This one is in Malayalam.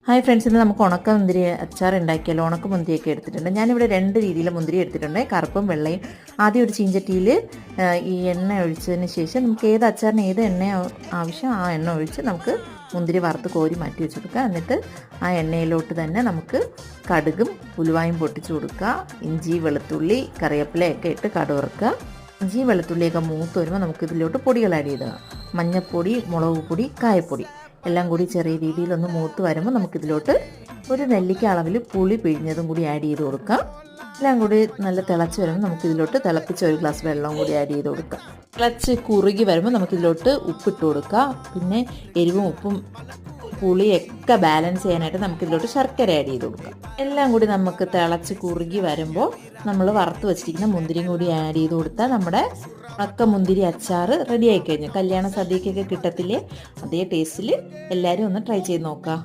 ഹായ് ഫ്രണ്ട്സ്, ഇന്ന് നമുക്ക് ഉണക്ക മുന്തിരി അച്ചാർ ഉണ്ടാക്കിയാലോ. ഉണക്ക മുന്തിരിയൊക്കെ എടുത്തിട്ടുണ്ട്. ഞാനിവിടെ 2 രീതിയിൽ മുന്തിരി എടുത്തിട്ടുണ്ട്, കറുപ്പും വെള്ളയും. ആദ്യം ഒരു ചീഞ്ചട്ടിയിൽ ഈ എണ്ണ ഒഴിച്ചതിന് ശേഷം നമുക്ക് ഏത് അച്ചാറിന് ഏത് എണ്ണ ആവശ്യം ആ എണ്ണ ഒഴിച്ച് നമുക്ക് മുന്തിരി വറുത്ത് കോരി മാറ്റി വെച്ച് കൊടുക്കുക. എന്നിട്ട് ആ എണ്ണയിലോട്ട് തന്നെ നമുക്ക് കടുകും ഉലുവായും പൊട്ടിച്ച് കൊടുക്കുക. ഇഞ്ചി, വെളുത്തുള്ളി, കറിവേപ്പിലയൊക്കെ ഇട്ട് കടുക് വറുക്കുക. ഇഞ്ചി വെളുത്തുള്ളിയൊക്കെ മൂത്ത് വരുമ്പോൾ നമുക്ക് ഇതിലോട്ട് പൊടികൾ ആഡ് ചെയ്തുക. മഞ്ഞൾപ്പൊടി, മുളക് പൊടി, കായപ്പൊടി എല്ലാം കൂടി ചെറിയ രീതിയിലൊന്ന് മൂത്ത് വരുമ്പോൾ നമുക്കിതിലോട്ട് ഒരു നെല്ലിക്ക അളവിൽ പുളി പിഴിഞ്ഞതും കൂടി ആഡ് ചെയ്ത് കൊടുക്കാം. എല്ലാം കൂടി നല്ല തിളച്ച് വരുമ്പോൾ നമുക്കിതിലോട്ട് തിളപ്പിച്ച ഒരു ഗ്ലാസ് വെള്ളം കൂടി ആഡ് ചെയ്ത് കൊടുക്കാം. തിളച്ച് കുറുകി വരുമ്പോൾ നമുക്കിതിലോട്ട് ഉപ്പിട്ട് കൊടുക്കുക. പിന്നെ എരിവും ഉപ്പും പുളിയൊക്കെ ബാലൻസ് ചെയ്യാനായിട്ട് നമുക്കിതിലോട്ട് ശർക്കര ആഡ് ചെയ്ത് കൊടുക്കാം. എല്ലാം കൂടി നമുക്ക് തിളച്ച് കുറുകി വരുമ്പോൾ നമ്മൾ വറുത്ത് വെച്ചിരിക്കുന്ന മുന്തിരിയും കൂടി ആഡ് ചെയ്ത് കൊടുത്താൽ നമ്മുടെ ഉണക്ക മുന്തിരി അച്ചാർ റെഡി ആയി കഴിഞ്ഞു. കല്യാണ സദ്യക്കൊക്കെ കിട്ടത്തില്ലേ, അതേ ടേസ്റ്റിൽ എല്ലാവരും ഒന്ന് ട്രൈ ചെയ്ത് നോക്കാം.